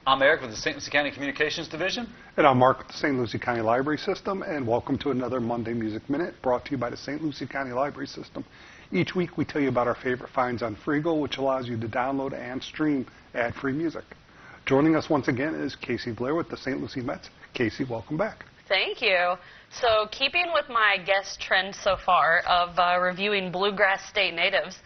I'm Eric with the St. Lucie County Communications Division. And I'm Mark with the St. Lucie County Library System, and welcome to another Monday Music Minute brought to you by the St. Lucie County Library System. Each week we tell you about our favorite finds on Freegal, which allows you to download and stream ad-free music. Joining us once again is Casey Blair with the St. Lucie Mets. Casey, welcome back. Thank you. So keeping with my guest trend so far of reviewing bluegrass state natives,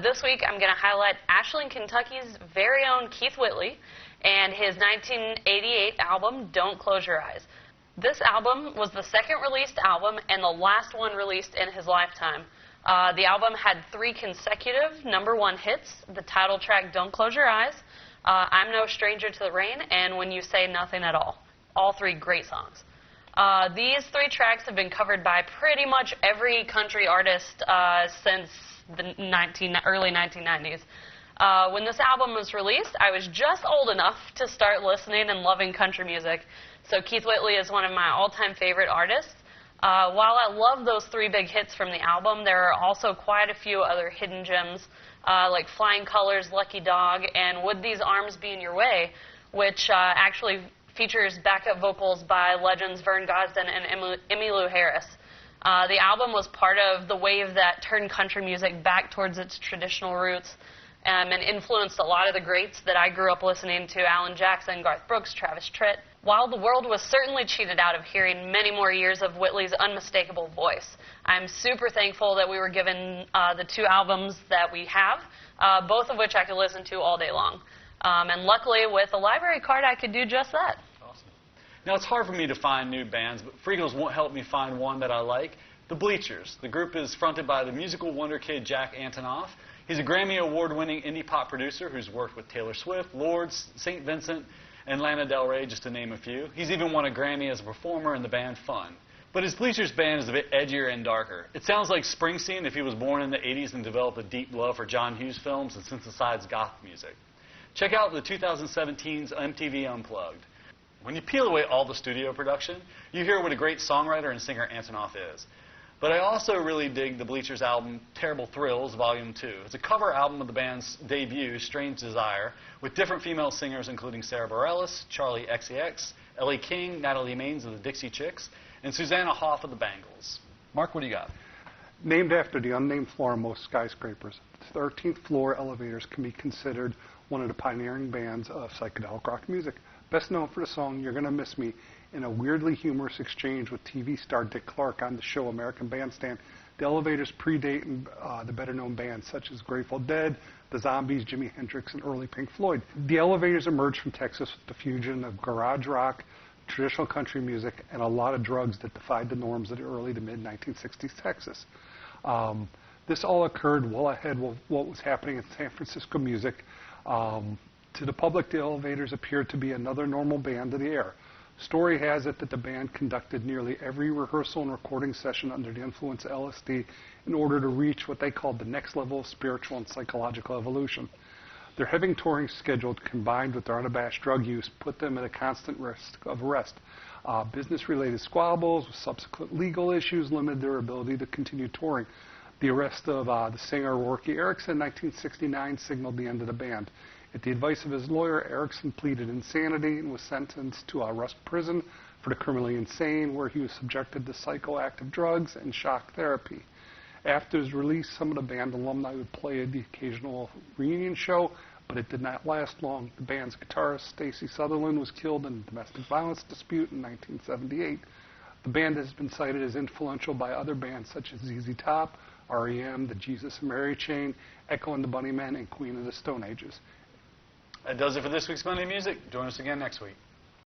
this week I'm going to highlight Ashland, Kentucky's very own Keith Whitley and his 1988 album, Don't Close Your Eyes. This album was the second released album and the last one released in his lifetime. The album had 3 consecutive #1 hits, the title track, Don't Close Your Eyes, I'm No Stranger to the Rain, and When You Say Nothing at All. All 3 great songs. These 3 tracks have been covered by pretty much every country artist since the early 1990s. When this album was released, I was just old enough to start listening and loving country music. So Keith Whitley is one of my all-time favorite artists. While I love those 3 big hits from the album, there are also quite a few other hidden gems, like Flying Colors, Lucky Dog, and Would These Arms Be in Your Way, which actually features backup vocals by legends Vern Gosdin and Emmylou Harris. The album was part of the wave that turned country music back towards its traditional roots and influenced a lot of the greats that I grew up listening to: Alan Jackson, Garth Brooks, Travis Tritt. While the world was certainly cheated out of hearing many more years of Whitley's unmistakable voice, I'm super thankful that we were given the 2 albums that we have, both of which I could listen to all day long. And luckily, with a library card, I could do just that. Awesome. Now, it's hard for me to find new bands, but Freegals won't help me find one that I like. The Bleachers. The group is fronted by the musical wonder kid Jack Antonoff. He's a Grammy Award-winning indie pop producer who's worked with Taylor Swift, Lords, St. Vincent, and Lana Del Rey, just to name a few. He's even won a Grammy as a performer in the band Fun. But his Bleachers band is a bit edgier and darker. It sounds like Springsteen if he was born in the 80s and developed a deep love for John Hughes films and synthesized goth music. Check out the 2017's MTV Unplugged. When you peel away all the studio production, you hear what a great songwriter and singer Antonoff is. But I also really dig the Bleachers album Terrible Thrills, Volume 2. It's a cover album of the band's debut, Strange Desire, with different female singers including Sarah Bareilles, Charlie XCX, Ellie King, Natalie Maines of the Dixie Chicks, and Susanna Hoff of the Bangles. Mark, what do you got? Named after the unnamed floor of most skyscrapers, the 13th floor elevators can be considered one of the pioneering bands of psychedelic rock music. Best known for the song You're Gonna Miss Me, in a weirdly humorous exchange with TV star Dick Clark on the show American Bandstand. The elevators predate the better-known bands such as Grateful Dead, the Zombies, Jimi Hendrix, and early Pink Floyd. The elevators emerged from Texas with the fusion of garage rock, traditional country music, and a lot of drugs that defied the norms of the early to mid-1960s Texas. This all occurred well ahead of what was happening in San Francisco music. To the public, the elevators appeared to be another normal band of the air. Story has it that the band conducted nearly every rehearsal and recording session under the influence of LSD in order to reach what they called the next level of spiritual and psychological evolution. Their heavy touring schedule, combined with their unabashed drug use, put them at a constant risk of arrest. Business-related squabbles with subsequent legal issues limited their ability to continue touring. The arrest of the singer Roky Erickson in 1969 signaled the end of the band. At the advice of his lawyer, Erickson pleaded insanity and was sentenced to Rust Prison for the criminally insane, where he was subjected to psychoactive drugs and shock therapy. After his release, some of the band alumni would play at the occasional reunion show, but it did not last long. The band's guitarist, Stacy Sutherland, was killed in a domestic violence dispute in 1978. The band has been cited as influential by other bands such as ZZ Top, REM, the Jesus and Mary Chain, Echo and the Bunnymen, and Queen of the Stone Ages. That does it for this week's Monday Music. Join us again next week.